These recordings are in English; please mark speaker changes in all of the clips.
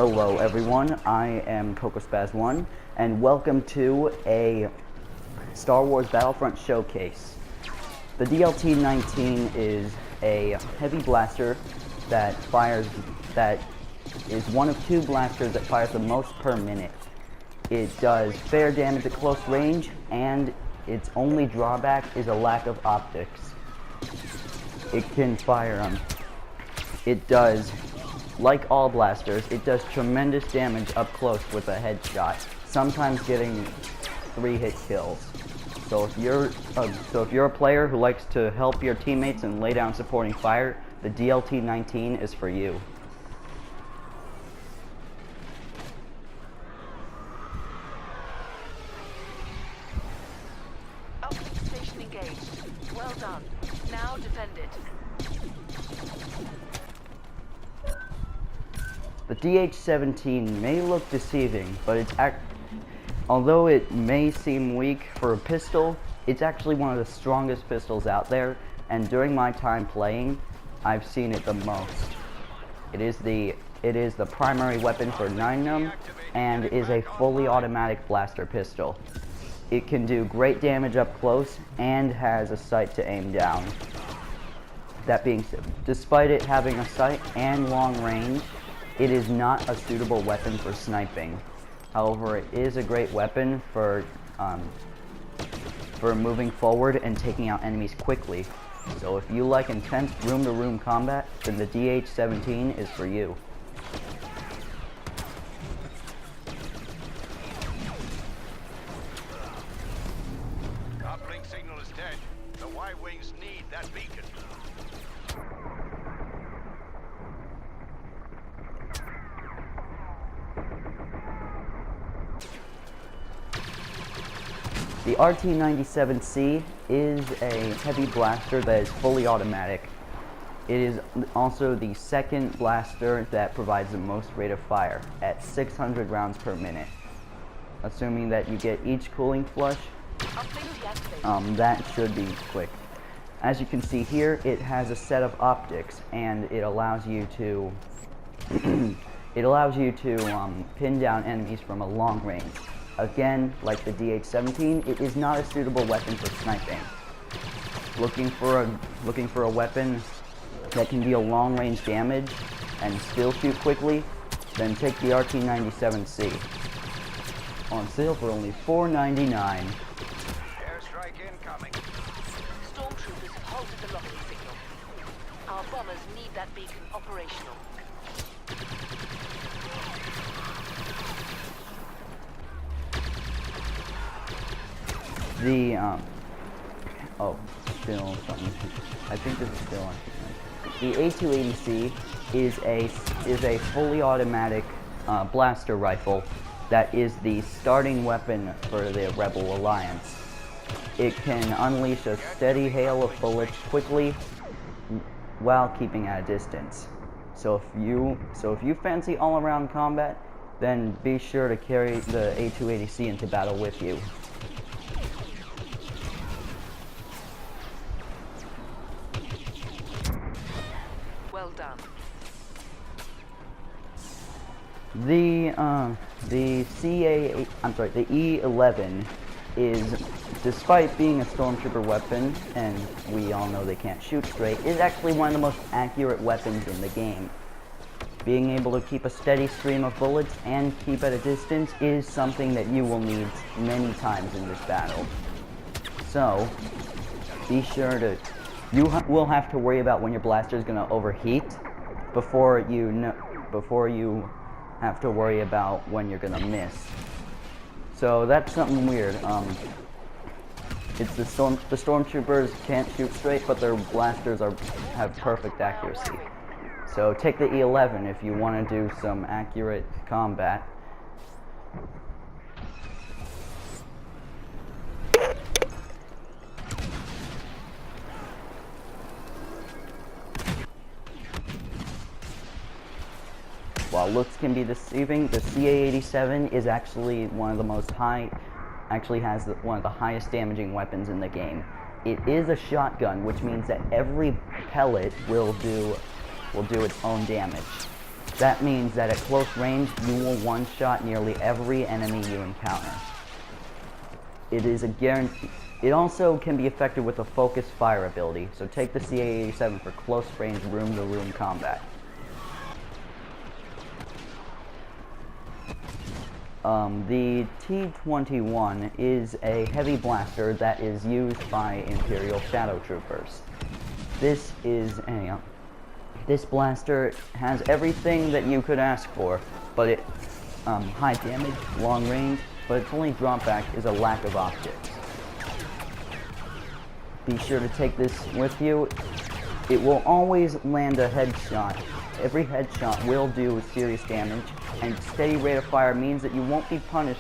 Speaker 1: Hello everyone, I am CocoSpaz1, and welcome to a Star Wars Battlefront showcase. The DLT-19 is a heavy blaster that is one of two blasters that fires the most per minute. It does fair damage at close range, and its only drawback is a lack of optics. It can fire it does, like all blasters, it does tremendous damage up close with a headshot, sometimes getting 3-hit kills. So if you're a player who likes to help your teammates and lay down supporting fire, the DLT-19 is for you.
Speaker 2: Uplink station engaged. Well done. Now defend it.
Speaker 1: The DH-17 may look deceiving, but although it may seem weak for a pistol, it's actually one of the strongest pistols out there, and during my time playing, I've seen it the most. It is the primary weapon for 9num, and is a fully automatic blaster pistol. It can do great damage up close, and has a sight to aim down. That being said, despite it having a sight and long range, it is not a suitable weapon for sniping. However, it is a great weapon for moving forward and taking out enemies quickly. So if you like intense room-to-room combat, then the DH-17 is for you.
Speaker 3: Uplink signal is dead. The Y-wings need that beacon.
Speaker 1: The RT-97C is a heavy blaster that is fully automatic. It is also the second blaster that provides the most rate of fire, at 600 rounds per minute. Assuming that you get each cooling flush, that should be quick. As you can see here, it has a set of optics, and it allows you to pin down enemies from a long range. Again, like the DH-17, it is not a suitable weapon for sniping. Looking for a weapon that can deal long-range damage and still shoot quickly, then take the RT-97C. On sale for only $4.99.
Speaker 3: Airstrike incoming.
Speaker 2: Stormtroopers have halted the locking signal. Our bombers need that beacon operational.
Speaker 1: Still something. I think this is still on. The A280C is a fully automatic blaster rifle that is the starting weapon for the Rebel Alliance. It can unleash a steady hail of bullets quickly while keeping at a distance. So if you fancy all-around combat, then be sure to carry the A280C into battle with you.
Speaker 2: Well done.
Speaker 1: The E11 is, despite being a stormtrooper weapon, and we all know they can't shoot straight, is actually one of the most accurate weapons in the game. Being able to keep a steady stream of bullets and keep at a distance is something that you will need many times in this battle. So, be sure to... You will have to worry about when your blaster is going to overheat before you have to worry about when you're going to miss. So that's something weird. It's the stormtroopers can't shoot straight, but their blasters have perfect accuracy. So take the E11 if you want to do some accurate combat. While looks can be deceiving, the CA-87 is actually one of the most one of the highest damaging weapons in the game. It is a shotgun, which means that every pellet will do its own damage. That means that at close range, you will one-shot nearly every enemy you encounter. It is a guarantee. It also can be effective with a focused fire ability, so take the CA-87 for close range room-to-room combat. The T-21 is a heavy blaster that is used by Imperial Shadow Troopers. This blaster has everything that you could ask for, but it high damage, long range, but its only drawback is a lack of optics. Be sure to take this with you. It will always land a headshot. Every headshot will do serious damage, and steady rate of fire means that you won't be punished.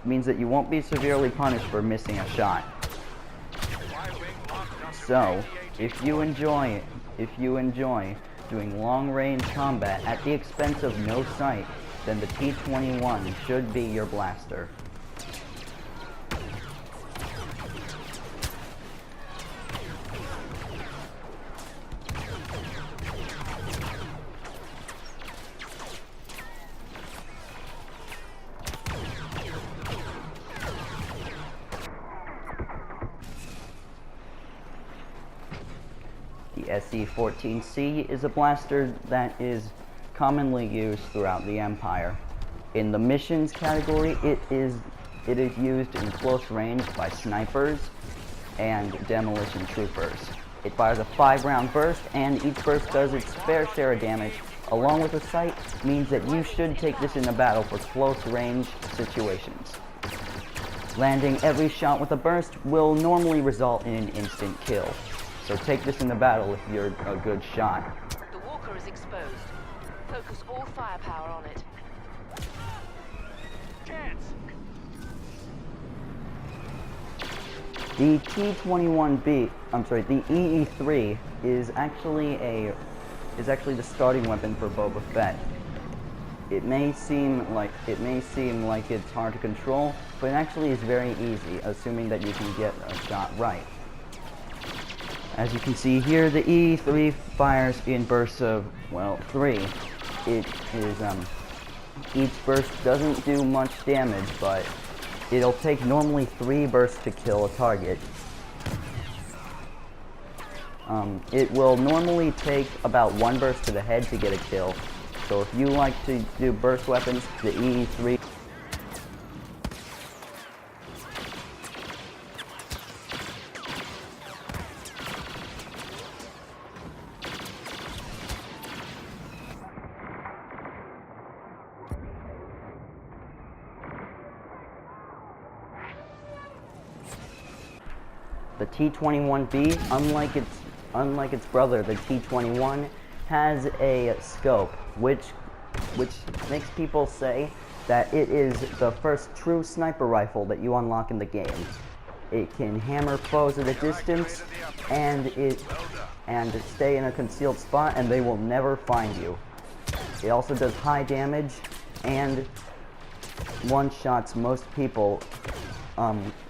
Speaker 1: Means that you won't be severely punished for missing a shot. So, if you enjoy doing long-range combat at the expense of no sight, then the T-21 should be your blaster. The SE-14C is a blaster that is commonly used throughout the Empire. In the missions category, it is used in close range by snipers and demolition troopers. It fires a 5-round burst, and each burst does its fair share of damage. Along with a sight, means that you should take this into battle for close range situations. Landing every shot with a burst will normally result in an instant kill. So take this into battle if you're a good shot.
Speaker 2: The walker is exposed. Focus all firepower on it.
Speaker 1: The T-21B, the EE-3 is actually the starting weapon for Boba Fett. It may seem like it's hard to control, but it actually is very easy, assuming that you can get a shot right. As you can see here, the EE-3 fires in bursts of, 3. It is, each burst doesn't do much damage, but it'll take normally 3 bursts to kill a target. It will normally take about 1 burst to the head to get a kill. So if you like to do burst weapons, the EE-3. The T-21B, unlike its brother, the T-21, has a scope, which makes people say that it is the first true sniper rifle that you unlock in the game. It can hammer foes at a distance, and stay in a concealed spot, and they will never find you. It also does high damage, and one-shots most people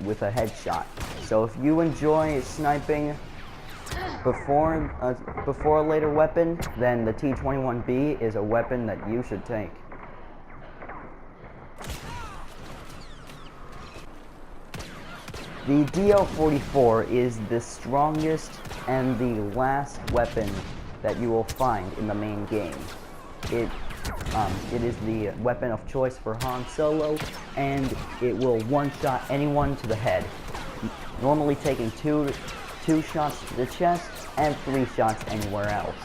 Speaker 1: with a headshot. So if you enjoy sniping before a later weapon, then the T-21B is a weapon that you should take. The DL-44 is the strongest and the last weapon that you will find in the main game. It is the weapon of choice for Han Solo, and it will one-shot anyone to the head, normally taking two shots to the chest and 3 shots anywhere else.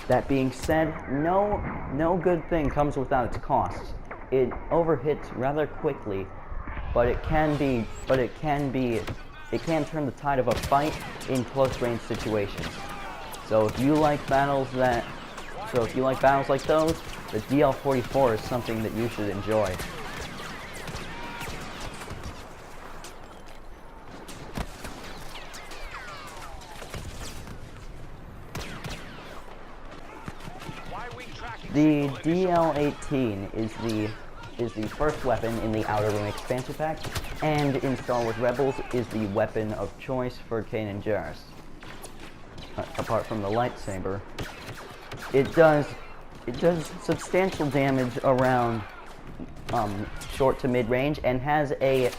Speaker 1: That being said, no good thing comes without its costs. It overhits rather quickly, but it can turn the tide of a fight in close range situations. So if you like battles like those, the DL-44 is something that you should enjoy. The DL-18 is the first weapon in the Outer Rim expansion pack, and in Star Wars Rebels is the weapon of choice for Kanan Jarrus. Apart from the lightsaber. it does substantial damage around short to mid range, and has a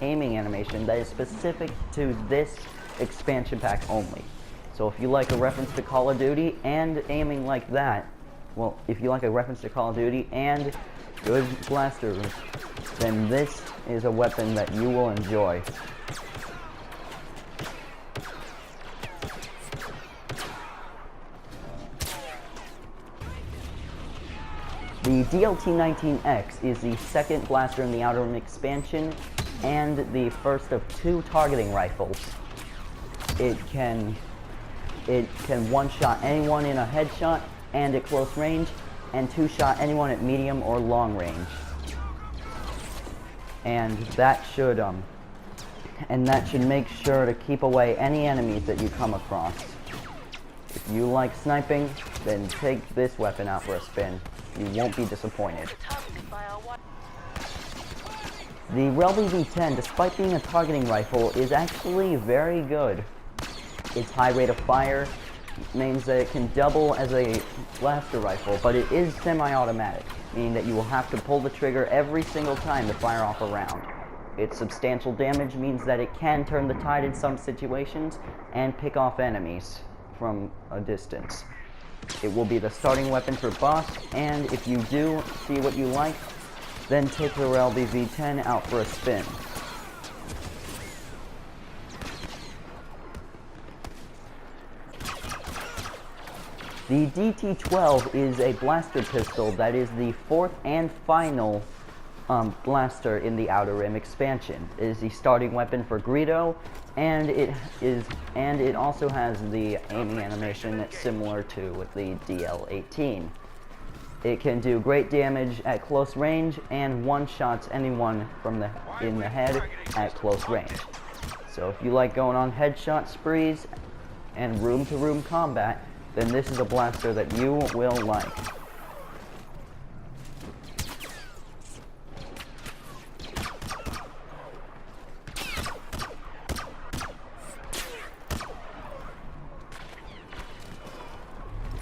Speaker 1: aiming animation that is specific to this expansion pack only. So if you like a reference to Call of Duty and aiming like that, well, if you like a reference to Call of Duty and good blasters, then this is a weapon that you will enjoy. The DLT-19X is the second blaster in the Outer Rim expansion and the first of 2 targeting rifles. It can one-shot anyone in a headshot and at close range, and 2-shot anyone at medium or long range. And that should make sure to keep away any enemies that you come across. If you like sniping, then take this weapon out for a spin. You won't be disappointed. The Relby V10, despite being a targeting rifle, is actually very good. Its high rate of fire means that it can double as a blaster rifle, but it is semi-automatic, meaning that you will have to pull the trigger every single time to fire off a round. Its substantial damage means that it can turn the tide in some situations and pick off enemies from a distance. It will be the starting weapon for boss, and if you do see what you like, then take the Relby V10 out for a spin. The DT-12 is a blaster pistol that is the 4th and final blaster in the Outer Rim expansion. It is the starting weapon for Greedo, and it also has the aiming animation that's similar to the DL-18. It can do great damage at close range and one-shots anyone in the head at close range. So if you like going on headshot sprees and room-to-room combat, then this is a blaster that you will like.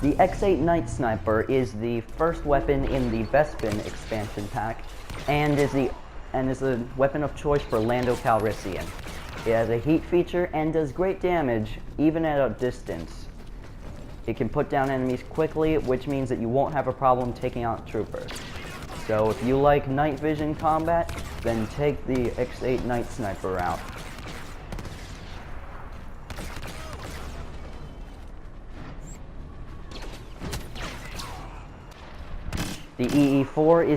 Speaker 1: The X8 Night Sniper is the first weapon in the Bespin expansion pack, and is the weapon of choice for Lando Calrissian. It has a heat feature and does great damage even at a distance. It can put down enemies quickly, which means that you won't have a problem taking out troopers. So if you like night vision combat, then take the X8 Night Sniper out. The EE-4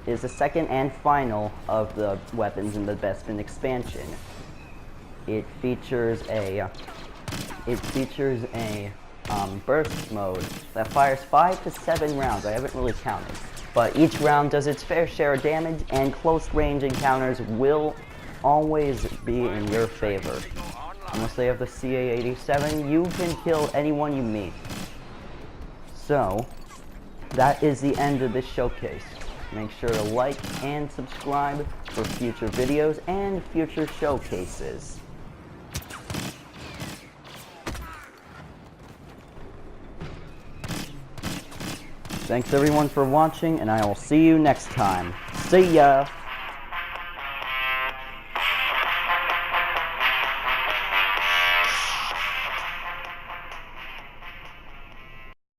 Speaker 1: is the second and final of the weapons in the Bespin expansion. It features a burst mode that fires 5 to 7 rounds. I haven't really counted, but each round does its fair share of damage, and close range encounters will always be in your favor. Unless they have the CA-87, you can kill anyone you meet. So that is the end of this showcase. Make sure to like and subscribe for future videos and future showcases. Thanks everyone for watching, and I will see you next time. See ya!